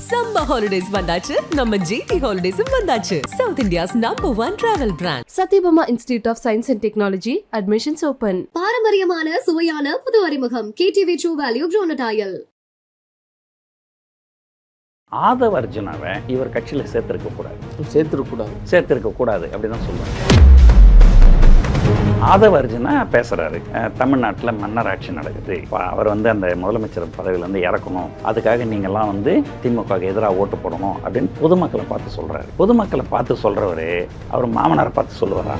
Summer holidays வந்தாச்சு, நம்ம GT Holidays வந்தாச்சு. South India's #1 travel brand. Satyabama Institute of Science and Technology, admissions open. பாரம்பரியமான சுவையான புது அறிமுகம் KTV True Value Bronadile. Aadhav அர்ஜுனாவை இவர் கட்சியில் சேர்த்திருக்க கூடாது அப்படிதான் சொல்லுவாங்க. ஆதவ அர்ஜுனா பேசுறாரு, தமிழ்நாட்டில் மன்னராட்சி நடக்குது, அவர் அந்த முதலமைச்சர் பதவியிலேருந்து இறக்கணும், அதுக்காக நீங்கள்லாம் திமுகவுக்கு எதிராக ஓட்டு போடணும் அப்படின்னு பொதுமக்களை பார்த்து சொல்றாரு. பொதுமக்களை பார்த்து சொல்றவரு அவர் மாமனாரை பார்த்து சொல்லுவாரா?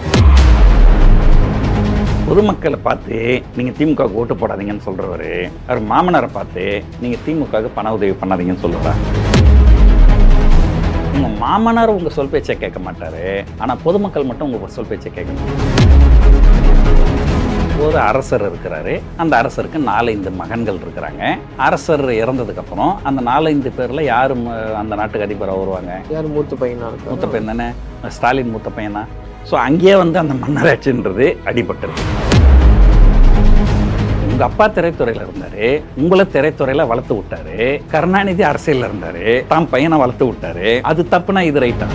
பொதுமக்களை பார்த்து நீங்க திமுகவுக்கு ஓட்டு போடாதீங்கன்னு சொல்றவரு அவர் மாமனாரை பார்த்து நீங்க திமுகவுக்கு பண உதவி பண்ணாதீங்கன்னு சொல்லுவாரா? உங்க மாமனார் உங்க சொல் பேச்சை கேட்க மாட்டாரு, ஆனா பொதுமக்கள் மட்டும் உங்க சொல் பேச்சை கேட்க. ஒரு அரசர் இருக்கிறாரு, அந்த அரசருக்கு 4-5 மகன்கள் இருக்கிறாங்க. அரசர் இறந்ததுக்கு அப்புறம் அந்த 4-5 பேர்ல யாரு அந்த நாட்டுக்கு அதிபராக வருவாங்க? யார் மூத்த பையனா? மூத்த பையன் தானே, ஸ்டாலின் மூத்த பையனா. ஸோ அங்கேயே அந்த மன்னராட்சின்றது அடிபட்டுருக்கு. உங்க அப்பா திரைத்துறையில இருந்தாரு, உங்களை திரைத்துறையில வளர்த்து விட்டாரு. கருணாநிதி அரசியல்ல இருந்தாரு, தான் பையனை வளர்த்து விட்டாரு. அது தப்புனா இது ரைட்டா?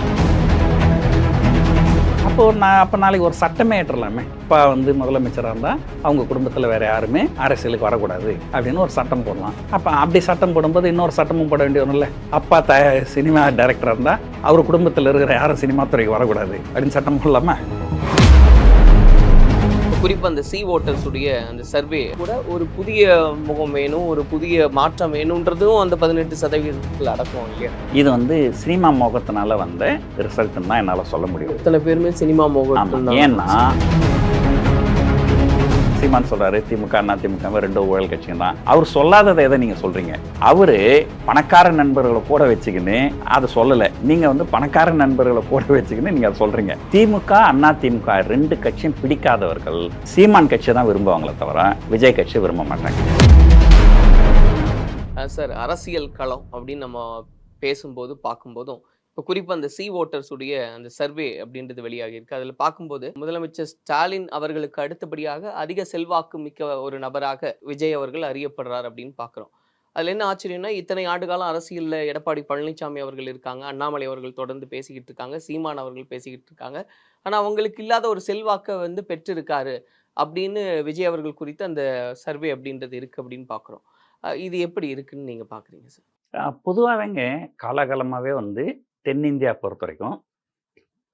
அப்போ நாளைக்கு ஒரு சட்டமே ஏற்றலாமே. அப்பா முதலமைச்சராக இருந்தால் அவங்க குடும்பத்தில் வேற யாருமே அரசியலுக்கு வரக்கூடாது அப்படின்னு ஒரு சட்டம் போடலாம். அப்போ அப்படி சட்டம் போடும்போது இன்னொரு சட்டமும் போட வேண்டிய ஒன்றும் இல்லை. அப்பா சினிமா டைரக்டராக இருந்தால் அவர் குடும்பத்தில் இருக்கிற யாரும் சினிமா துறைக்கு வரக்கூடாது அப்படின்னு சட்டம் போடலாமா? குறிப்பாக அந்த சி ஓட்டர்ஸுடைய அந்த சர்வே கூட ஒரு புதிய முகம் வேணும், ஒரு புதிய மாற்றம் வேணுன்றதும் அந்த 18% அடக்கும் இல்லையா? இது சினிமா மோகத்தினால வந்த ரிசல்ட்னு தான் என்னால் சொல்ல முடியும். இத்தனை பேருமே சினிமா மோகம். ஏன்னா சீமான் சொல்றாரு திமுக அண்ணா திமுக 2 ஊழல் கட்சிங்க தான். அவர் சொல்லாததை எதை நீங்க சொல்றீங்க? அவரு பணக்கார நண்பர்களை கூட வச்சுக்கின்னு அதை சொல்லலை, நீங்க பணக்கார நண்பர்களை கூட வச்சுக்கின்னு நீங்க அதை சொல்றீங்க. திமுக அண்ணா திமுக 2 கட்சியும் பிடிக்காதவர்கள் சீமான் கட்சியை தான் விரும்புவாங்களே தவிர விஜய் கட்சியை விரும்ப மாட்டாங்க. சார், அரசியல் களம் அப்படின்னு நம்ம பேசும்போது பார்க்கும்போதும் இப்போ குறிப்பாக அந்த சி ஓட்டர்ஸுடைய அந்த சர்வே அப்படின்றது வெளியாகி இருக்கு. அதில் பார்க்கும்போது முதலமைச்சர் ஸ்டாலின் அவர்களுக்கு அடுத்தபடியாக அதிக செல்வாக்கு மிக்க ஒரு நபராக விஜய் அவர்கள் அறியப்படுறார் அப்படின்னு பார்க்குறோம். அதில் என்ன ஆச்சரியம்னா, இத்தனை ஆண்டு காலம் அரசியலில் எடப்பாடி பழனிசாமி அவர்கள் இருக்காங்க, அண்ணாமலை அவர்கள் தொடர்ந்து பேசிக்கிட்டு இருக்காங்க, சீமான் அவர்கள் பேசிக்கிட்டு இருக்காங்க. ஆனால் அவங்களுக்கு இல்லாத ஒரு செல்வாக்கை பெற்றிருக்காரு அப்படின்னு விஜய் அவர்கள் குறித்து அந்த சர்வே அப்படின்றது இருக்குது அப்படின்னு பார்க்குறோம். இது எப்படி இருக்குன்னு நீங்கள் பார்க்குறீங்க சார்? பொதுவாகவேங்க காலகாலமாகவே தென்னிந்தியா பொறுத்த வரைக்கும்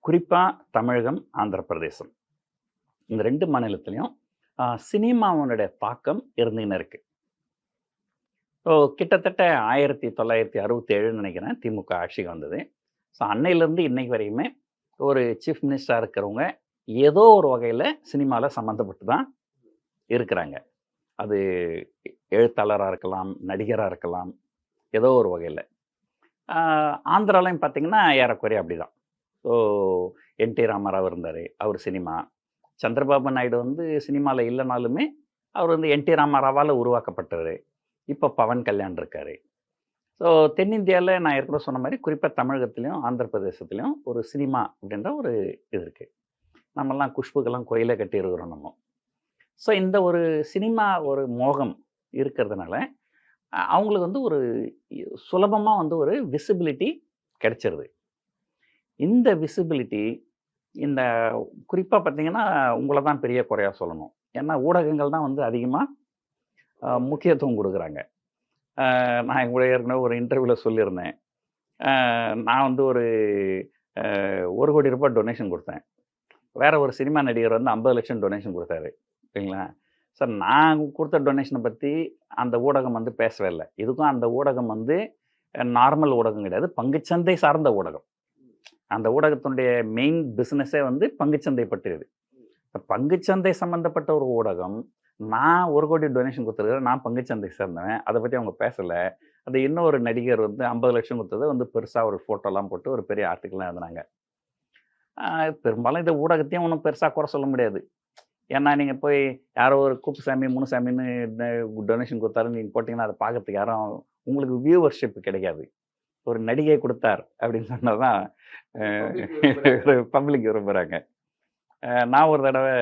குறிப்பாக தமிழகம் ஆந்திர பிரதேசம் இந்த 2 மாநிலத்திலையும் சினிமாவுடைய தாக்கம் இருந்துன்னு இருக்கு. ஸோ கிட்டத்தட்ட 1967 நினைக்கிறேன் திமுக ஆட்சிக்கு வந்தது. ஸோ அன்னையிலேருந்து இன்னைக்கு வரையுமே ஒரு சீஃப் மினிஸ்டராக இருக்கிறவங்க ஏதோ ஒரு வகையில் சினிமாவில் சம்மந்தப்பட்டு தான் இருக்கிறாங்க. அது எழுத்தாளராக இருக்கலாம், நடிகராக இருக்கலாம், ஏதோ ஒரு வகையில். ஆந்திராலையும் பார்த்திங்கன்னா ஏறக்குறைய அப்படி தான். ஸோ என்டி ராமராவ் இருந்தார், அவர் சினிமா. சந்திரபாபு நாயுடு சினிமாவில் இல்லைனாலுமே அவர் என்டி ராமராவால் உருவாக்கப்பட்டவர். இப்போ பவன் கல்யாண் இருக்கார். ஸோ தென்னிந்தியாவில் நான் ஏற்கனவே சொன்ன மாதிரி குறிப்பாக தமிழகத்துலேயும் ஆந்திர பிரதேசத்துலேயும் ஒரு சினிமா அப்படின்ற ஒரு இது இருக்குது. நம்மெல்லாம் குஷ்புக்கெல்லாம் கோயிலை கட்டியிருக்கிறோம் நம்ம. ஸோ இந்த ஒரு சினிமா ஒரு மோகம் இருக்கிறதுனால அவங்களுக்கு ஒரு சுலபமாக ஒரு விசிபிலிட்டி கிடைச்சிருது. இந்த விசிபிலிட்டி இந்த குறிப்பாக பார்த்திங்கன்னா உங்களை தான் பெரிய குறையாக சொல்லணும். ஏன்னா ஊடகங்கள் தான் அதிகமாக முக்கியத்துவம் கொடுக்குறாங்க. நான் கூட ஏற்கனவே ஒரு இன்டர்வியூவில் சொல்லியிருந்தேன், நான் ஒரு 1 கோடி ரூபாய் டொனேஷன் கொடுத்தேன், வேற ஒரு சினிமா நடிகர் 50 லட்சம் டொனேஷன் கொடுத்தாரு. சரிங்களா சார்? நான் கொடுத்த டொனேஷனை பற்றி அந்த ஊடகம் பேசவே இல்லை. இதுக்கும் அந்த ஊடகம் நார்மல் ஊடகம் கிடையாது, பங்குச்சந்தை சார்ந்த ஊடகம். அந்த ஊடகத்தினுடைய மெயின் பிஸ்னஸே பங்குச்சந்தை பற்றியது. பங்குச்சந்தை சம்மந்தப்பட்ட ஒரு ஊடகம் நான் 1 கோடி டொனேஷன் கொடுத்துருக்கிறேன், நான் பங்குச்சந்தை சேர்ந்தவன், அதை பற்றி அவங்க பேசலை. அது இன்னொரு நடிகர் 50 லட்சம் கொடுத்தது பெருசாக ஒரு ஃபோட்டோலாம் போட்டு ஒரு பெரிய ஆர்டிக்கல்லாம் எழுதுனாங்க. பெரும்பாலும் இந்த ஊடகத்தையும் ஒன்றும் பெருசாக குறை சொல்ல முடியாது. ஏன்னா நீங்கள் போய் யாரோ ஒரு குப்புசாமி முனுசாமின்னு டொனேஷன் கொடுத்தாரு நீங்கள் போட்டிங்கன்னா அதை பார்க்கறதுக்கு யாரும் உங்களுக்கு வியூவர்ஷிப் கிடைக்காது. ஒரு நடிகை கொடுத்தார் அப்படின்னு சொன்னால் தான் பப்ளிக் விரும்புகிறாங்க. நான் ஒரு தடவை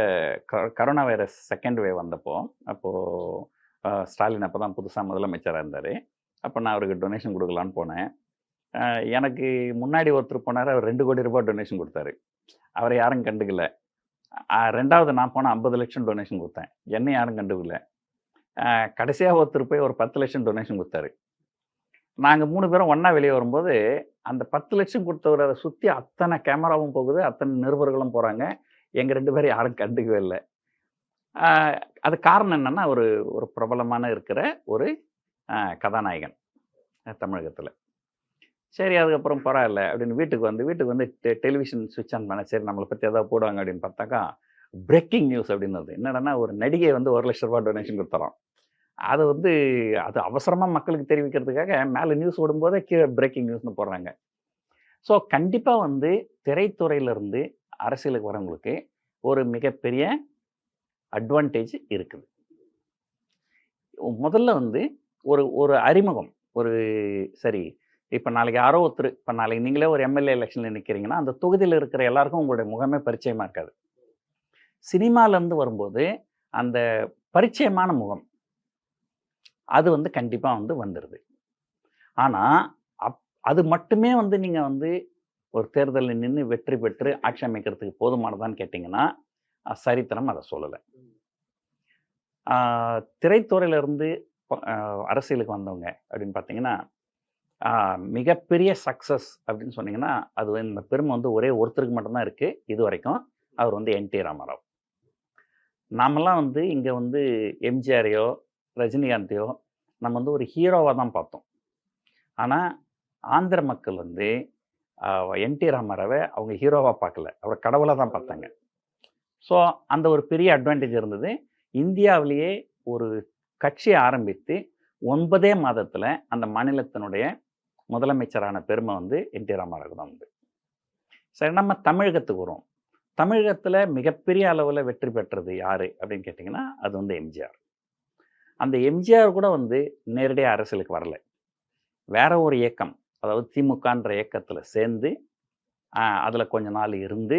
கரோனா வைரஸ் 2nd வேவ் வந்தப்போ, அப்போது ஸ்டாலின் அப்போ தான் புதுசாக முதலமைச்சராக இருந்தார். அப்போ நான் அவருக்கு டொனேஷன் கொடுக்கலான்னு போனேன். எனக்கு முன்னாடி ஒருத்தர் போனார், அவர் 2 கோடி ரூபாய் டொனேஷன் கொடுத்தாரு. அவரை யாரும் கண்டுக்கல. 2வது நான் போனால் 50 லட்சம் டொனேஷன் கொடுத்தேன், என்னை யாரும் கண்டுக்கல. கடைசியாக ஒருத்தர் போய் ஒரு 10 லட்சம் டொனேஷன் கொடுத்தாரு. நாங்கள் 3 பேரும் ஒன்றா வெளியே வரும்போது அந்த 10 லட்சம் கொடுத்தவரை அதை சுற்றி அத்தனை கேமராவும் போகுது, அத்தனை நிருபர்களும் போகிறாங்க. எங்கள் 2 பேரும் யாரும் கண்டுக்கவே இல்லை. அது காரணம் என்னென்னா, ஒரு ஒரு பிரபலமான இருக்கிற ஒரு கதாநாயகன் தமிழகத்தில். சரி, அதுக்கப்புறம் பரவாயில்ல அப்படின்னு வீட்டுக்கு வந்து டெலிவிஷன் சுவிட்ச் ஆன் பண்ண, சரி நம்மளை பற்றி எதாவது போடுவாங்க அப்படின்னு பார்த்தாக்கா, பிரேக்கிங் நியூஸ் அப்படின்னு வருது. என்னடனா, ஒரு நடிகை வந்து 1 லட்ச ரூபாய் டொனேஷன் கொடுத்துறோம். அது வந்து அது அவசரமாக மக்களுக்கு தெரிவிக்கிறதுக்காக மேலே நியூஸ் ஓடும்போதே கீழே பிரேக்கிங் நியூஸ்னு போடுறாங்க. ஸோ கண்டிப்பாக வந்து திரைத்துறையிலேருந்து அரசியலுக்கு வரவங்களுக்கு ஒரு மிகப்பெரிய அட்வான்டேஜ் இருக்குது. முதல்ல வந்து ஒரு ஒரு அறிமுகம், ஒரு சரி இப்போ நாளைக்கு யாரோ ஒருத்தர், இப்போ நாளைக்கு நீங்களே ஒரு எம்எல்ஏ எலெக்ஷனில் நிற்கிறீங்கன்னா, அந்த தொகுதியில் இருக்கிற எல்லாருக்கும் உங்களுடைய முகமே பரிச்சயமாக இருக்காது. சினிமாலேருந்து வரும்போது அந்த பரிச்சயமான முகம் அது வந்து கண்டிப்பாக வந்து வந்துடுது. ஆனால் அது மட்டுமே வந்து நீங்கள் வந்து ஒரு தேர்தலில் நின்று வெற்றி பெற்று ஆட்சி அமைக்கிறதுக்கு போதுமானதான்னு கேட்டிங்கன்னா, சரித்திரம் அதை சொல்லலை. திரைத்துறையிலேருந்து அரசியலுக்கு வந்தவங்க அப்படின்னு பார்த்தீங்கன்னா, மிகப்பெரிய சக்ஸஸ் அப்படின்னு சொன்னீங்கன்னா, அது இந்த பெருமை வந்து ஒரே ஒருத்தருக்கு மட்டும்தான் இருக்குது இது வரைக்கும். அவர் வந்து என்.டி. ராமாராவ். நாமெல்லாம் வந்து இங்கே வந்து எம்ஜிஆரையோ ரஜினிகாந்தையோ நம்ம வந்து ஒரு ஹீரோவாக தான் பார்த்தோம். ஆனால் ஆந்திர மக்கள் வந்து என்.டி. ராமாராவை அவங்க ஹீரோவாக பார்க்கல, அவரை கடவுளாக தான் பார்த்தாங்க. ஸோ அந்த ஒரு பெரிய அட்வான்டேஜ் இருந்தது. இந்தியாவிலேயே ஒரு கட்சியை ஆரம்பித்து 9 மாதத்தில் அந்த மாநிலத்தினுடைய முதலமைச்சரான பெருமை வந்து என்.டி. ராமாராவுக்கு தான் உண்டு. சரி, நம்ம தமிழகத்துக்கு வரும். தமிழகத்தில் மிகப்பெரிய அளவில் வெற்றி பெற்றது யார் அப்படின்னு கேட்டிங்கன்னா, அது வந்து எம்ஜிஆர். அந்த எம்ஜிஆர் கூட வந்து நேரடியாக அரசியலுக்கு வரலை. வேற ஒரு இயக்கம், அதாவது திமுகன்ற இயக்கத்தில் சேர்ந்து அதில் கொஞ்ச நாள் இருந்து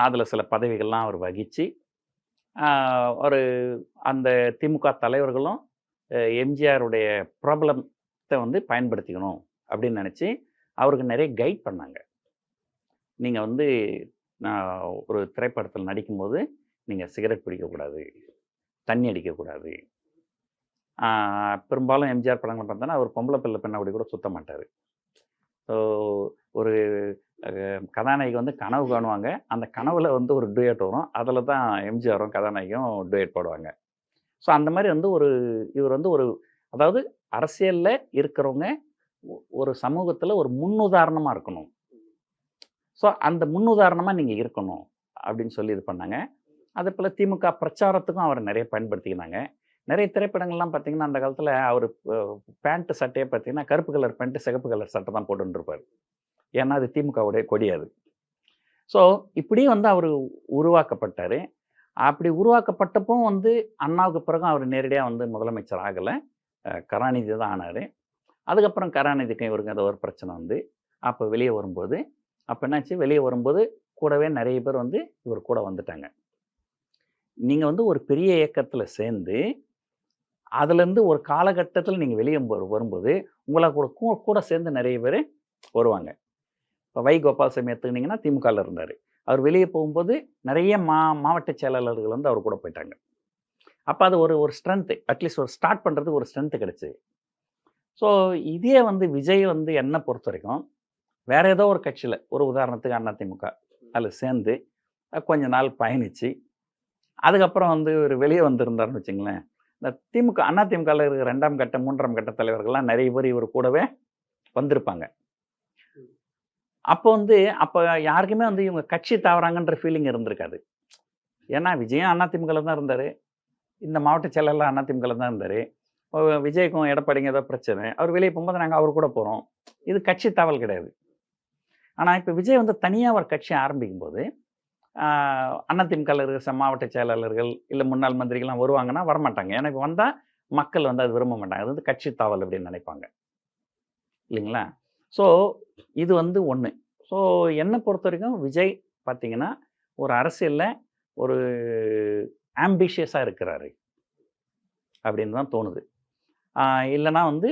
அதில் சில பதவிகள்லாம் அவர் வகித்து ஒரு அந்த திமுக தலைவர்களும் எம்ஜிஆருடைய ப்ராப்ளத்தை வந்து பயன்படுத்திக்கணும் அப்படின்னு நினச்சி அவருக்கு நிறைய கைட் பண்ணாங்க. நீங்கள் வந்து ஒரு திரைப்படத்தில் நடிக்கும்போது நீங்கள் சிகரெட் பிடிக்கக்கூடாது, தண்ணி அடிக்கக்கூடாது. பெரும்பாலும் எம்ஜிஆர் படங்கள் பார்த்தோன்னா அவர் பொம்பளை பிள்ளை பெண்ணாடி கூட சுத்த மாட்டார். ஸோ ஒரு கதாநாயகி வந்து கனவு காணுவாங்க, அந்த கனவில் வந்து ஒரு டூயட் வரும், அதில் தான் எம்ஜிஆரும் கதாநாயகியும் டூயட் போடுவாங்க. ஸோ அந்த மாதிரி வந்து இவர் வந்து அதாவது அரசியலில் இருக்கிறவங்க ஒரு சமூகத்தில் ஒரு முன்னுதாரணமாக இருக்கணும். ஸோ அந்த முன்னுதாரணமாக நீங்கள் இருக்கணும் அப்படின்னு சொல்லி இது பண்ணாங்க. அதே போல் திமுக பிரச்சாரத்துக்கும் அவரை நிறைய பயன்படுத்திக்கினாங்க. நிறைய திரைப்படங்கள்லாம் பார்த்தீங்கன்னா, அந்த காலத்தில் அவர் பேண்ட்டு சட்டையை பார்த்தீங்கன்னா கருப்பு கலர் பேண்ட்டு சிகப்பு கலர் சட்டை தான் போட்டுருப்பார். ஏன்னா அது திமுகவுடைய கொடி அது. ஸோ இப்படி வந்து அவர் உருவாக்கப்பட்டார். அப்படி உருவாக்கப்பட்டப்போ வந்து அண்ணாவுக்கு பிறகும் அவர் நேரடியாக வந்து முதலமைச்சர் ஆகலை, கருணாநிதி தான் ஆனார். அதுக்கப்புறம் கருணாநிதிக்கு இவருக்கு ஏதோ ஒரு பிரச்சனை வந்து அப்போ வெளியே வரும்போது, அப்போ என்னாச்சு, வெளியே வரும்போது கூடவே நிறைய பேர் வந்து இவர் கூட வந்துட்டாங்க. நீங்கள் வந்து ஒரு பெரிய இயக்கத்தில் சேர்ந்து அதுலேருந்து ஒரு காலகட்டத்தில் நீங்கள் வெளியே வரும்போது உங்களை கூட சேர்ந்து நிறைய பேர் வருவாங்க. இப்போ வை. கோபாலசாமி எடுத்துக்கிட்டிங்கன்னா திமுகவில் இருந்தார். அவர் வெளியே போகும்போது நிறைய மாவட்ட செயலாளர்கள் வந்து அவர் கூட போயிட்டாங்க. அப்போ அது ஒரு ஸ்ட்ரென்த்து, அட்லீஸ்ட் ஒரு ஸ்டார்ட் பண்ணுறதுக்கு ஒரு ஸ்ட்ரென்த்து கிடச்சி. ஸோ இதே வந்து விஜய் வந்து என்னை பொறுத்த வரைக்கும் வேறு ஏதோ ஒரு கட்சியில், ஒரு உதாரணத்துக்கு அதிமுக அதில் சேர்ந்து கொஞ்ச நாள் பயணித்து அதுக்கப்புறம் வந்து ஒரு வெளியே வந்திருந்தார்னு வச்சுங்களேன், இந்த அதிமுகவில் இருக்கிற 2ஆம் கட்ட 3ஆம் கட்ட தலைவர்கள்லாம் நிறைய பேர் இவர் கூடவே வந்திருப்பாங்க. அப்போ வந்து யாருக்குமே வந்து இவங்க கட்சி தாவறாங்கன்ற ஃபீலிங் இருந்திருக்காது. ஏன்னா விஜயும் அதிமுகவில் தான் இருந்தார், இந்த மாவட்ட செயலாளர் அதிமுகவில் தான் இருந்தார். விஜய்க்கும் எடப்பாடிங்க ஏதோ பிரச்சனை, அவர் வெளியே போகும்போது நாங்கள் அவர் கூட போகிறோம், இது கட்சி தாவல் கிடையாது. ஆனால் இப்போ விஜய் வந்து தனியாக ஒரு கட்சி ஆரம்பிக்கும்போது அதிமுகவில் இருக்கிற மாவட்ட செயலாளர்கள் இல்லை முன்னாள் மந்திரிகள்லாம் வருவாங்கன்னா வரமாட்டாங்க. ஏன்னா இப்போ வந்தால் மக்கள் வந்து அது விரும்ப மாட்டாங்க, அது வந்து கட்சி தாவல் அப்படின்னு நினைப்பாங்க இல்லைங்களா. ஸோ இது வந்து ஒன்று. ஸோ என்னை பொறுத்த வரைக்கும் விஜய் பார்த்திங்கன்னா ஒரு அரசியலில் ஒரு ஆம்பிஷியஸாக இருக்கிறாரு அப்படின்னு தான் தோணுது. இல்லைனா வந்து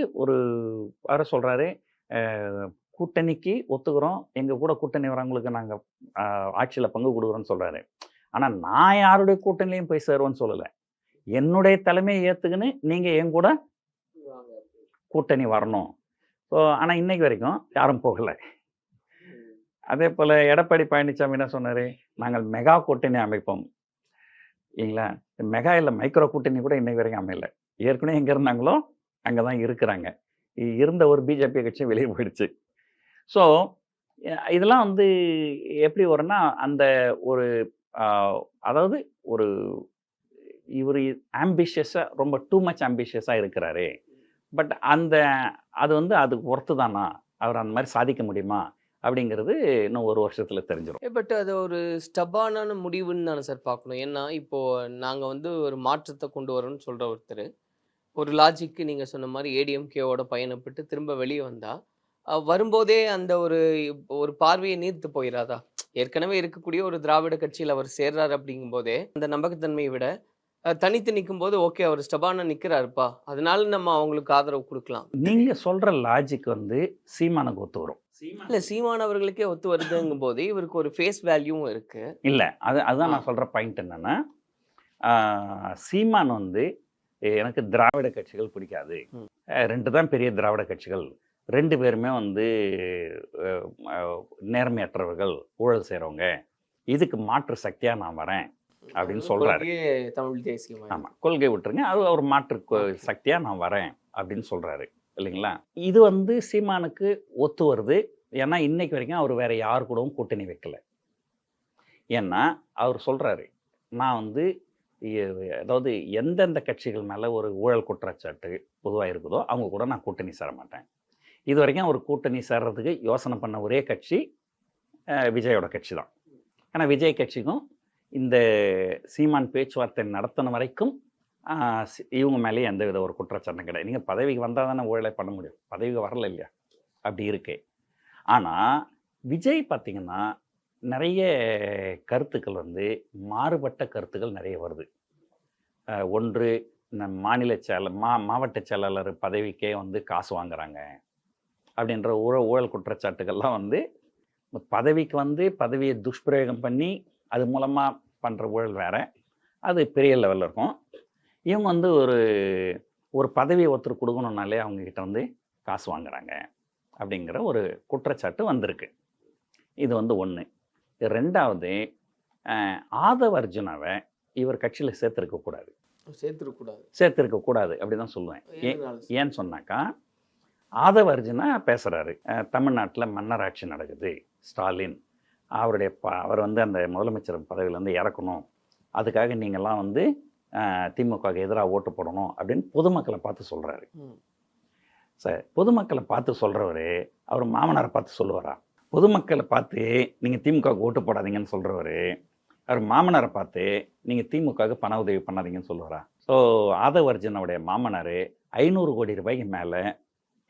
வர சொல்கிறாரு, கூட்டணிக்கு ஒத்துக்கிறோம், எங்கள் கூட கூட்டணி வரவங்களுக்கு நாங்கள் ஆட்சியில் பங்கு கொடுக்குறோன்னு சொல்கிறாரு. ஆனால் நான் யாருடைய கூட்டணிலையும் போய் சேருவேன்னு சொல்லலை. என்னுடைய தலைமையை ஏற்றுக்குன்னு நீங்கள் என் கூட கூட்டணி வரணும். ஸோ ஆனால் இன்னைக்கு வரைக்கும் யாரும் போகலை. அதே போல் எடப்பாடி பழனிசாமி என்ன சொன்னார், நாங்கள் மெகா கூட்டணி அமைப்போம். இல்லைங்களா, மெகா இல்லை மைக்ரோ கூட்டணி கூட இன்னைக்கு வரைக்கும் அமையலை. ஏற்கனவே எங்கே இருந்தாங்களோ அங்கே தான் இருக்கிறாங்க. இருந்த ஒரு பிஜேபி கட்சி வெளியே போயிடுச்சு. ஸோ இதெல்லாம் வந்து எப்படி வரும்னா, அந்த ஒரு அதாவது ஒரு இவர் ஆம்பிஷியஸாக ரொம்ப டூ மச் ஆம்பிஷியஸாக இருக்கிறாரு. பட் அது வந்து அதுக்கு ஒர்த்து தானா, அவர் அந்த மாதிரி சாதிக்க முடியுமா அப்படிங்கிறது இன்னும் ஒரு வருஷத்தில் தெரிஞ்சிடும். பட் அது ஒரு ஸ்டபான முடிவுன்னு தானே சார் பார்க்கணும். ஏன்னா இப்போ நாங்கள் வந்து ஒரு மாற்றத்தை கொண்டு வரோம்னு சொல்கிற ஒருத்தர் ஒரு லாஜிக்கு நீங்கள் சொன்ன மாதிரி ஏடிஎம்கேவோட பயணப்பட்டு திரும்ப வெளியே வந்தால் வரும்போதே அந்த ஒரு பார்வையை நீர்த்து போயிடாதா? ஏற்கனவே இருக்கக்கூடிய ஒரு திராவிட கட்சியில் அவர் சேர்றாரு அப்படிங்கும்போதே அந்த நம்பகத்தன்மையை விட தனித்து நிற்கும் போது ஓகே அவர் ஸ்டபானா நிற்கிறாருப்பா, அதனால நம்ம அவங்களுக்கு ஆதரவு கொடுக்கலாம். நீங்கள் சொல்கிற லாஜிக் வந்து சீமானுக்கு ஒத்து வரும். இல்லை, சீமான் அவர்களுக்கே ஒத்து வருதுங்கும் போது இவருக்கு ஒரு ஃபேஸ் வேல்யூவும் இருக்கு. இல்லை, அதுதான் நான் சொல்கிற பாயிண்ட் என்னென்னா, சீமான் வந்து எனக்கு திராவிட கட்சிகள் பிடிக்காது, 2 தான் பெரிய திராவிட கட்சிகள், 2 பேருமே வந்து நேர்மையற்றவர்கள், ஊழல் செய்கிறவங்க, இதுக்கு மாற்று சக்தியாக நான் வரேன் அப்படின்னு சொல்கிறாரு. தமிழ் தேசியம். ஆமாம், கொள்கை விட்டுருங்க, அது ஒரு மாற்று சக்தியாக நான் வரேன் அப்படின்னு சொல்கிறாரு இல்லைங்களா. இது வந்து சீமானுக்கு ஒத்து வருது. ஏன்னா இன்னைக்கு வரைக்கும் அவர் வேற யார் கூடவும் கூட்டணி வைக்கல. ஏன்னா அவர் சொல்கிறாரு, நான் வந்து அதாவது எந்தெந்த கட்சிகள் மேலே ஒரு ஊழல் குற்றச்சாட்டு பொதுவாக இருக்குதோ அவங்க கூட நான் கூட்டணி சேர மாட்டேன். இது வரைக்கும் அவர் கூட்டணி சேர்றதுக்கு யோசனை பண்ண ஒரே கட்சி விஜயோட கட்சி தான். ஆனால் விஜய் கட்சிக்கும் இந்த சீமான் பேச்சுவார்த்தை நடத்தின வரைக்கும் இவங்க மேலேயே எந்த வித ஒரு குற்றச்சாட்டும் கிடையாது. நீங்கள் பதவிக்கு வந்தால் தானே ஊழலை பண்ண முடியும், பதவிக்கு வரல இல்லையா, அப்படி இருக்கு. ஆனால் விஜய் பார்த்திங்கன்னா நிறைய கருத்துக்கள் வந்து மாறுபட்ட கருத்துக்கள் நிறைய வருது. ஒன்று, மாநில மாவட்ட செயலாளர் பதவிக்கே வந்து காசு வாங்குறாங்க அப்படின்ற ஊழல் குற்றச்சாட்டுகள்லாம் வந்து பதவிக்கு வந்து பதவியை துஷ்பிரயோகம் பண்ணி அது மூலமாக பண்ணுற ஊழல் வேறு, அது பெரிய லெவலில் இருக்கும். இவங்க வந்து ஒரு பதவியை ஒருத்தர் கொடுக்கணுன்னாலே அவங்கக்கிட்ட வந்து காசு வாங்குறாங்க அப்படிங்கிற ஒரு குற்றச்சாட்டு வந்திருக்கு. இது வந்து ஒன்று. ரெண்டாவது, ஆதவ அர்ஜுனாவை இவர் கட்சியில் சேர்த்துருக்கக்கூடாது அப்படி தான் சொல்லுவேன். ஏன்னு சொன்னாக்கா, ஆதவ அர்ஜுனா பேசுகிறாரு, தமிழ்நாட்டில் மன்னராட்சி நடக்குது, ஸ்டாலின் அவர் வந்து அந்த முதலமைச்சர் பதவியிலேருந்து இறக்கணும், அதுக்காக நீங்கள்லாம் வந்து திமுகவுக்கு எதிராக ஓட்டு போடணும் அப்படின்னு பொதுமக்களை பார்த்து சொல்கிறாரு. சார், பொதுமக்களை பார்த்து சொல்கிறவர் அவர் மாமனாரை பார்த்து சொல்லுவாரா? பொதுமக்களை பார்த்து நீங்கள் திமுகவுக்கு ஓட்டு போடாதீங்கன்னு சொல்கிறவர் அவர் மாமனாரை பார்த்து நீங்கள் திமுகவுக்கு பண உதவி பண்ணாதீங்கன்னு சொல்லுவாரா? ஸோ ஆதவ அர்ஜுனோடைய மாமனார் 500 கோடி ரூபாய்க்கு மேலே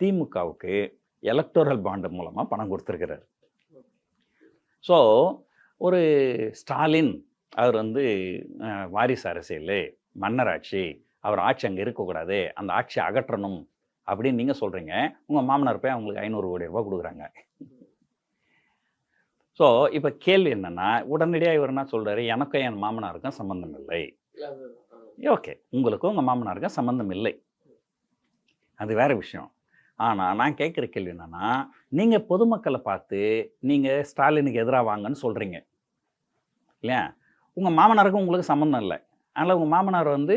திமுகவுக்கு எலக்டோரல் பாண்டு மூலமாக பணம் கொடுத்துருக்கிறார். ஸோ ஒரு ஸ்டாலின் அவர் வந்து வாரிசு அரசியல், மன்னராட்சி, அவர் ஆட்சி அங்கே இருக்கக்கூடாது, அந்த ஆட்சி அகற்றணும் அப்படின்னு நீங்கள் சொல்கிறீங்க. உங்கள் மாமனார் போய் அவங்களுக்கு 500 கோடி ரூபாய் கொடுக்குறாங்க. ஸோ இப்போ கேள்வி என்னென்னா, உடனடியாக இவர் என்ன சொல்கிறாரு, எனக்கும் என் மாமனாருக்கும் சம்மந்தம் இல்லை. ஓகே, உங்களுக்கும் உங்கள் மாமனாருக்கும் சம்மந்தம் இல்லை, அது வேறு விஷயம். ஆனால் நான் கேட்குற கேள்வி என்னென்னா, நீங்கள் பொதுமக்களை பார்த்து நீங்கள் ஸ்டாலினுக்கு எதிராக வாங்கன்னு சொல்கிறீங்க இல்லையா? உங்கள் மாமனாருக்கும் உங்களுக்கு சம்மந்தம் இல்லை, அதனால் உங்கள் மாமனார் வந்து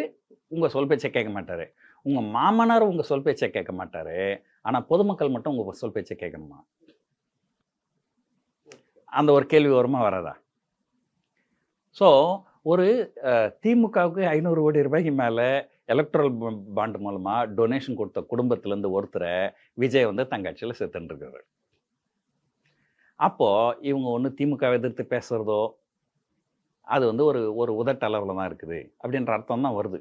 உங்கள் சொல் பேச்சை கேட்க மாட்டார். உங்கள் மாமனார் உங்கள் சொல் பேச்சை கேட்க மாட்டார், ஆனால் பொதுமக்கள் மட்டும் உங்கள் சொல் பேச்சை கேட்கணுமா? அந்த ஒரு கேள்வி வருமா வராதா? ஸோ ஒரு திமுகவுக்கு 500 கோடி ரூபாய்க்கு மேலே எலக்ட்ரல் பாண்ட் மூலமாக டொனேஷன் கொடுத்த குடும்பத்திலேருந்து ஒருத்தரை விஜய் வந்து தங்கட்சியில் சேர்த்துட்டுருக்காரு. அப்போது இவங்க ஒன்று திமுக எதிர்த்து பேசுகிறதோ அது வந்து ஒரு உதட்டளவில் தான் இருக்குது அப்படின்ற அர்த்தம் தான் வருது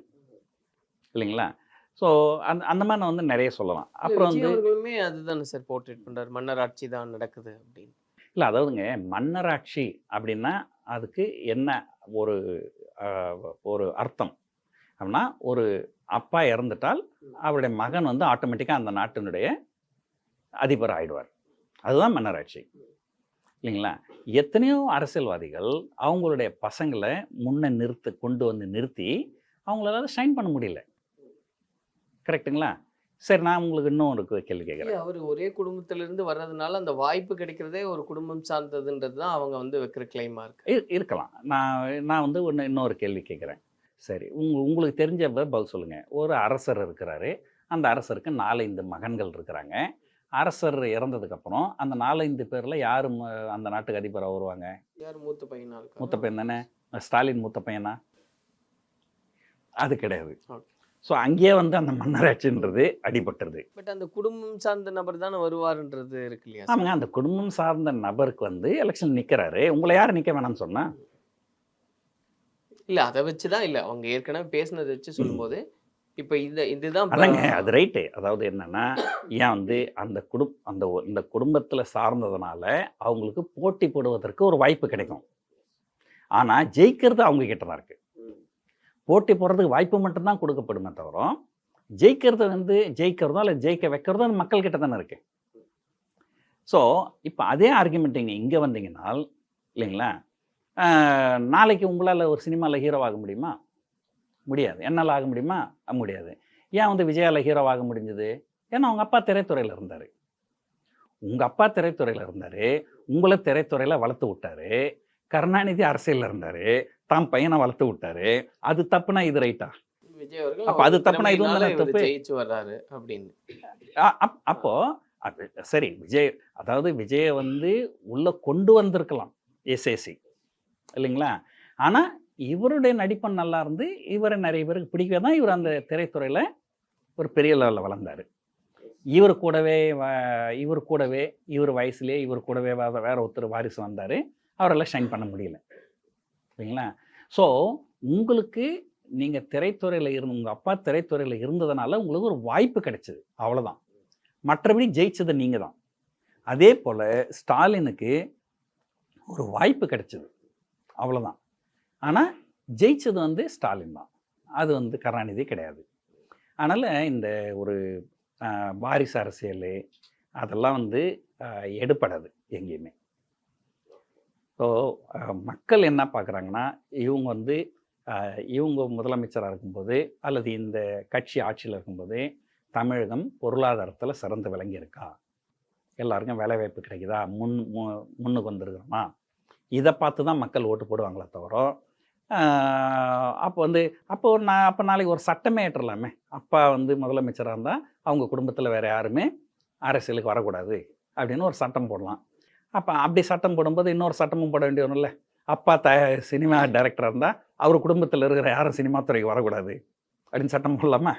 இல்லைங்களா? ஸோ அந்த மாதிரி நான் வந்து நிறைய சொல்லலாம். அப்புறம் வந்து அதுதானே சார் போர்ட்ரேட் பண்ணுறாரு, மன்னராட்சி தான் நடக்குது அப்படின்னு. இல்லை, அதாவதுங்க, மன்னராட்சி அப்படின்னா அதுக்கு என்ன ஒரு அர்த்தம் அப்படின்னா, ஒரு அப்பா இறந்துட்டால் அவருடைய மகன் வந்து ஆட்டோமேட்டிக்காக அந்த நாட்டினுடைய அதிபர் ஆயிடுவார். அதுதான் மன்னராட்சி இல்லைங்களா? எத்தனையோ அரசியல்வாதிகள் அவங்களுடைய பசங்களை முன்ன கொண்டு வந்து நிறுத்தி அவங்களால ஷைன் பண்ண முடியல. கரெக்ட்டுங்களா? சரி, நான் உங்களுக்கு இன்னும் ஒரு கேள்வி கேட்குறேன். அவர் ஒரே குடும்பத்திலிருந்து வர்றதுனால அந்த வாய்ப்பு கிடைக்கிறதே ஒரு குடும்பம் சார்ந்ததுன்றது தான் அவங்க வந்து வைக்கிற கிளைமா இருக்கு. இருக்கலாம். நான் வந்து இன்னொரு கேள்வி கேட்குறேன். சரி, உங்களுக்கு தெரிஞ்ச பதில் சொல்லுங்கள். ஒரு அரசர் இருக்கிறாரு. அந்த அரசருக்கு 4-5 மகன்கள் இருக்கிறாங்க. அரசர் இறந்ததுக்கப்புறம் அந்த 4-5 பேரில் யார் அந்த நாட்டுக்கு அதிபராக வருவாங்க? யார் மூத்த பையனா இருக்கா? மூத்த பையன் தானே. ஸ்டாலின் மூத்த பையனா? அது கிடையாது. ஸோ அங்கேயே வந்து அந்த மன்னராட்சின்றது அடிபட்டுருது. பட் அந்த குடும்பம் சார்ந்த நபர் தானே வருவாருன்றது இருக்கு இல்லையா? ஆமாங்க, அந்த குடும்பம் சார்ந்த நபருக்கு வந்து எலெக்ஷன் நிற்கிறாரு. உங்களை யார் நிற்க வேணாம்னு சொன்னா? இல்லை, அதை வச்சு தான் இல்லை, அவங்க ஏற்கனவே பேசினதை வச்சு சொல்லும்போது இப்போ இதுதான் அதாங்க, அது ரைட்டு. அதாவது என்னன்னா, ஏன் வந்து இந்த குடும்பத்தில் சார்ந்ததுனால அவங்களுக்கு போட்டி போடுவதற்கு ஒரு வாய்ப்பு கிடைக்கும். ஆனால் ஜெயிக்கிறது அவங்க கிட்ட தான் இருக்கு. போட்டி போடுறதுக்கு வாய்ப்பு மட்டும்தான் கொடுக்கப்படுமே தவிர, ஜெயிக்கிறது வந்து ஜெயிக்கிறதோ இல்லை ஜெயிக்க வைக்கிறதோ அந்த மக்கள் கிட்ட தானே இருக்கு. ஸோ இப்போ அதே ஆர்குமெண்ட் நீங்கள் இங்கே வந்தீங்கன்னா இல்லைங்களா, நாளைக்கு உங்களால் ஒரு சினிமாவில் ஹீரோவாக முடியுமா? முடியாது. என்னால் ஆக முடியுமா? முடியாது. ஏன் வந்து விஜயாவில் ஹீரோவாக முடிஞ்சது? ஏன்னா அவங்க அப்பா திரைத்துறையில் இருந்தார். உங்கள் அப்பா திரைத்துறையில் இருந்தார், உங்களை திரைத்துறையில் வளர்த்து விட்டாரு. கருணாநிதி அரசியலில் இருந்தார், தான் பையனை வளர்த்து விட்டாரு. அது தப்புனா இது ரைட்டா? விஜய் அவர்கள் அப்போ அது தப்புனா இது வந்து தப்பு. ஜெயிச்சு வர்றாரு அப்படின்னு அப்போ சரி, அதாவது விஜயை வந்து உள்ள கொண்டு வந்திருக்கலாம் எஸ்ஏசி இல்லைங்களா? ஆனால் இவருடைய நடிப்பன் நல்லா இருந்து இவரை நிறைய பேருக்கு பிடிக்க தான் இவர் அந்த திரைத்துறையில் ஒரு பெரிய லெவலில் வளர்ந்தார். இவர் கூடவே இவர் வயசுலேயே இவர் கூடவே வேற ஒருத்தர் வாரிசு வந்தார். அவரெல்லாம் ஷைன் பண்ண முடியல இல்லைங்களா? ஸோ உங்களுக்கு நீங்கள் திரைத்துறையில் உங்கள் அப்பா திரைத்துறையில் இருந்ததுனால உங்களுக்கு ஒரு வாய்ப்பு கிடைச்சிது, அவ்வளோதான். மற்றபடி ஜெயிச்சது நீங்கள் தான். அதே போல் ஸ்டாலினுக்கு ஒரு வாய்ப்பு கிடைச்சிது, அவ்வளோதான். ஆனால் ஜெயிச்சது வந்து ஸ்டாலின் தான், அது வந்து கருணாநிதி கிடையாது. அதனால் இந்த ஒரு வாரிசு அரசியல் அதெல்லாம் வந்து எடுபடாது எங்கேயுமே. ஸோ மக்கள் என்ன பார்க்குறாங்கன்னா, இவங்க முதலமைச்சராக இருக்கும்போது அல்லது இந்த கட்சி ஆட்சியில் இருக்கும்போது தமிழகம் பொருளாதாரத்தில் சிறந்து விளங்கியிருக்கா, எல்லாருக்கும் வேலைவாய்ப்பு கிடைக்குதா, முன்னுக்கு வந்துருக்கிறோமா, இதை பார்த்து தான் மக்கள் ஓட்டு போடுவாங்களே தவிர, அப்போ நாளைக்கு ஒரு சட்டமே ஏற்றலாமே. அப்பா வந்து முதலமைச்சராக இருந்தால் அவங்க குடும்பத்தில் வேறு யாருமே அரசியலுக்கு வரக்கூடாது அப்படின்னு ஒரு சட்டம் போடலாம். அப்போ அப்படி சட்டம் போடும்போது இன்னொரு சட்டமும் போட வேண்டிய ஒன்றும் இல்லை. அப்பா சினிமா டைரக்டராக இருந்தால் அவர் குடும்பத்தில் இருக்கிற யாரும் சினிமா துறைக்கு வரக்கூடாது அப்படின்னு சட்டம் போடலாமா?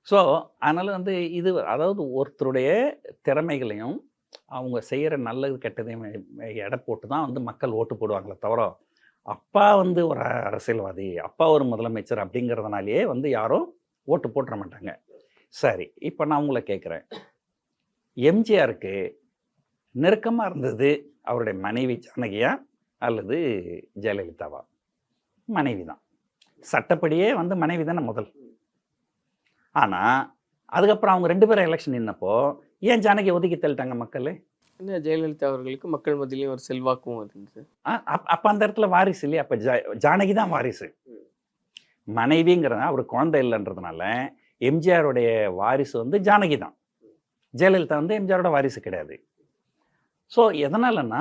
ஸோ அதனால் வந்து அதாவது ஒருத்தருடைய திறமைகளையும் அவங்க செய்கிற நல்லது கெட்டதையும் எடை போட்டு தான் வந்து மக்கள் ஓட்டு போடுவாங்களே தவிர, அப்பா வந்து ஒரு அரசியல்வாதி, அப்பா ஒரு முதலமைச்சர் அப்படிங்கிறதுனாலேயே வந்து யாரும் ஓட்டு போட்டுற மாட்டாங்க. சரி, இப்போ நான் உங்களை கேட்குறேன், எம்ஜிஆருக்கு நெருக்கமாக இருந்தது அவருடைய மனைவி ஜானகியா அல்லது ஜெயலலிதாவா? மனைவி தான். சட்டப்படியே வந்து மனைவி தானே முதல். ஆனால் அதுக்கப்புறம் அவங்க 2 பேரும் எலெக்ஷன் நின்னப்போ ஏன் ஜானகி ஒதுக்கி தள்ளிட்டாங்க மக்கள்? என்ன, ஜெயலலிதா அவர்களுக்கு மக்கள் மத்தியிலையும் ஒரு செல்வாக்கும் இருந்தது. அப்போ அந்த இடத்துல வாரிசு இல்லையா? அப்போ ஜானகி தான் வாரிசு. மனைவிங்கிறத அவர் குழந்தை இல்லைன்றதுனால எம்ஜிஆருடைய வாரிசு வந்து ஜானகி தான். ஜெயலலிதா வந்து எம்ஜிஆரோட வாரிசு கிடையாது. ஸோ எதனாலன்னா,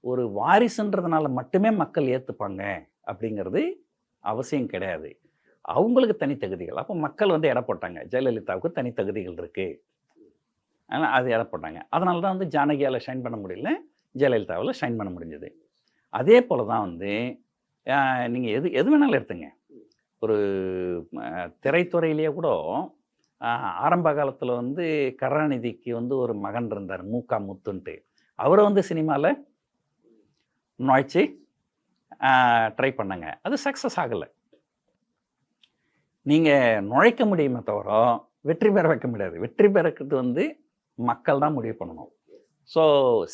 ஒரு வாரிசுன்றதுனால மட்டுமே மக்கள் ஏற்றுப்பாங்க அப்படிங்கிறது அவசியம் கிடையாது. அவங்களுக்கு தனித்தகுதிகள். அப்போ மக்கள் வந்து எடை போட்டாங்க, ஜெயலலிதாவுக்கு தனித்தகுதிகள் இருக்குது, ஆனால் அது எடை போட்டாங்க. அதனால தான் வந்து ஜானகியால் ஷைன் பண்ண முடியல, ஜெயலலிதாவில் ஷைன் பண்ண முடிஞ்சது. அதே போல் தான் வந்து நீங்கள் எது வேணாலும் எடுத்துங்க. ஒரு திரைத்துறையிலேயே கூட ஆரம்ப காலத்தில் வந்து கருணாநிதிக்கு வந்து ஒரு மகன் இருந்தார், மூகா முத்துன்ட்டு. அவரை வந்து சினிமாவில் நுழைச்சி ட்ரை பண்ணாங்க, அது சக்ஸஸ் ஆகலை. நீங்கள் நுழைக்க முடியுமே தவிர வெற்றி பெற வைக்க முடியாது. வெற்றி பெறக்கிறது வந்து மக்கள் தான் முடிவு பண்ணணும். ஸோ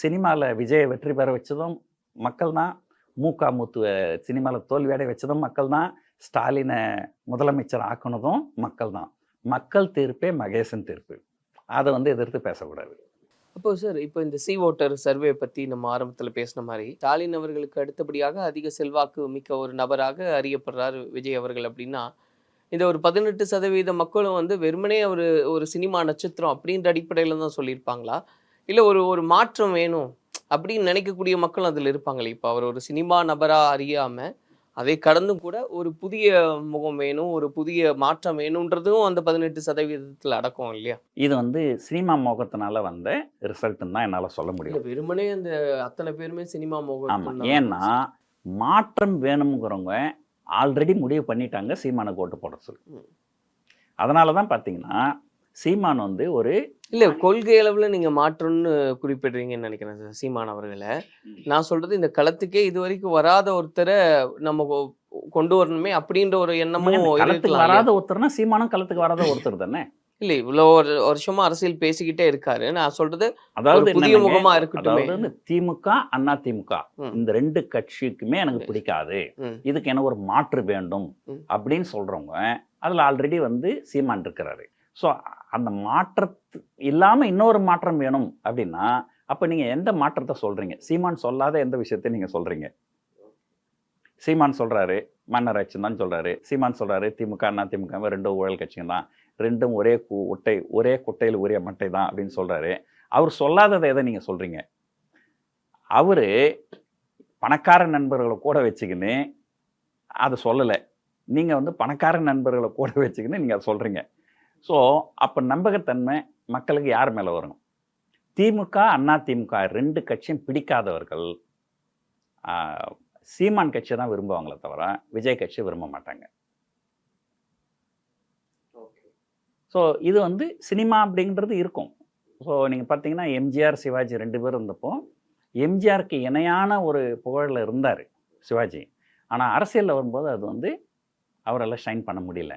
சினிமாவில் விஜயை வெற்றி பெற வச்சதும் மக்கள் தான், மூகா முத்துவை சினிமாவில் தோல்வியடை வச்சதும் மக்கள் தான், ஸ்டாலினை முதலமைச்சர் ஆக்குனதும் மக்கள் தான். மக்கள் தீர்ப்பே மகேசன் தீர்ப்பு. அதை வந்து எதிர்த்து பேசக்கூடாது. அப்போ சார், இப்போ இந்த சி ஓட்டர் சர்வே பத்தி நம்ம ஆரம்பத்துல பேசின மாதிரி ஸ்டாலின் அவர்களுக்கு அடுத்தபடியாக அதிக செல்வாக்கு மிக்க ஒரு நபராக அறியப்படுறார் விஜய் அவர்கள் அப்படின்னா, இந்த ஒரு 18% மக்களும் வந்து வெறுமனே ஒரு சினிமா நட்சத்திரம் அப்படின்ற அடிப்படையில தான் சொல்லியிருப்பாங்களா, இல்ல ஒரு மாற்றம் வேணும் அப்படின்னு நினைக்கக்கூடிய மக்கள் அதுல இருப்பாங்களே? இப்போ அவர் ஒரு சினிமா நபரா அறியாம அதை கடந்தும் கூட ஒரு புதிய முகம் வேணும், ஒரு புதிய மாற்றம் வேணும்ன்றதும் அந்த 18% அடக்கம் இல்லையா? இது வந்து சினிமா மோகத்தினால வந்த ரிசல்ட்னு தான் என்னால் சொல்ல இல்ல முடியும். வெறுமனே அந்த அத்தனை பேருமே சினிமா ஆமாம், முகம் ஏன்னா மாற்றம் வேணுங்கிறவங்க ஆல்ரெடி முடிவு பண்ணிட்டாங்க சீமானுக்கு ஓட்டு போட சொல்லி. அதனால தான் பார்த்தீங்கன்னா சீமான் வந்து ஒரு இல்ல கொள்கை அளவுல நீங்க மாற்றம்னு குறிப்பிடுறீங்கன்னு நினைக்கிறேன் சார் சீமான் அவர்களை. நான் சொல்றது இந்த களத்துக்கே இது வரைக்கும் வராத ஒருத்தரை நம்ம கொண்டு வரணுமே அப்படின்ற ஒரு எண்ணமும் களத்துக்கு இருக்கலாம் வராத இல்லையா? ஒருத்தர்னா சீமானும் களத்துக்கு வராத ஒருத்தர் தானே. இல்ல இவ்வளோ ஒரு வருஷமா அரசியல் பேசிக்கிட்டே இருக்காரு. நான் சொல்றது அதாவது ஒரு புதிய என்னங்க, முகமா இருக்கட்டுமே. அதாவது இந்த திமுக அண்ணா திமுக ம். இந்த ரெண்டு கட்சிக்குமே எனக்கு பிடிக்காது, ம். இதுக்கு எனக்கு ஒரு மாற்று வேண்டும் ம். அப்படின்னு சொல்றவங்க அதுல ஆல்ரெடி வந்து சீமான் இருக்கிறாரு. ஸோ அந்த மாற்றத்து இல்லாம இன்னொரு மாற்றம் வேணும் அப்படின்னா அப்ப நீங்க எந்த மாற்றத்தை சொல்றீங்க? சீமான் சொல்லாத எந்த விஷயத்தை நீங்க சொல்றீங்க? சீமான் சொல்றாரு மன்னராட்சி தான் சொல்றாரு. சீமான் சொல்றாரு திமுக அண்ணா திமுக ரெண்டும் ஊழல் கட்சிங்க தான், ரெண்டும் ஒரே குட்டையில் ஒரே மட்டை தான் அப்படின்னு சொல்றாரு. அவர் சொல்லாததை எதை நீங்க சொல்றீங்க? அவரு பணக்கார நண்பர்களை கூட வச்சுக்கின்னு அதை சொல்லலை, நீங்க வந்து பணக்கார நண்பர்களை கூட வச்சுக்கின்னு நீங்க அதை சொல்றீங்க. ஸோ அப்போ நம்பகத்தன்மை மக்களுக்கு யார் மேலே வரும்? திமுக அண்ணா திமுக ரெண்டு கட்சியும் பிடிக்காதவர்கள் சீமான் கட்சியை தான் விரும்புவாங்களே தவிர விஜய் கட்சியை விரும்ப மாட்டாங்க. ஸோ இது வந்து சினிமா அப்படின்றது இருக்கும். ஸோ நீங்கள் பார்த்தீங்கன்னா எம்ஜிஆர் சிவாஜி ரெண்டு பேரும் இருந்தப்போ எம்ஜிஆருக்கு இணையான ஒரு புகழில் இருந்தார் சிவாஜி. ஆனால் அரசியலில் வரும்போது அது வந்து அவரால் ஷைன் பண்ண முடியல.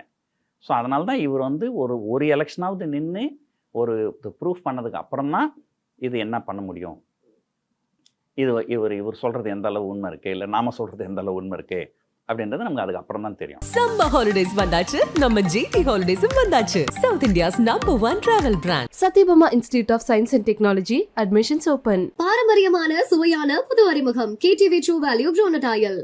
ஸோ அதனால தான் இவர் வந்து ஒரு எலெக்ஷனாவது நின்று ஒரு ப்ரூஃப் பண்ணதுக்கு அப்புறம் தான் இது என்ன பண்ண முடியும், இவர் சொல்கிறது எந்த அளவு உண்மை இருக்குது, இல்லை நாம சொல்கிறது எந்த அளவு உண்மை இருக்குது அப்படின்றது நமக்கு அதுக்கப்புறம் தான் தெரியும். சம்மர் ஹாலிடேஸ் வந்தாச்சு, நம்ம ஜிடி ஹாலிடேஸும் வந்தாச்சு. South India's number 1 travel brand Satyabama Institute of Science and Technology. Admissions open. பாரம்பரியமான சுவையான புது அறிமுகம் KTV True Value Bronadile.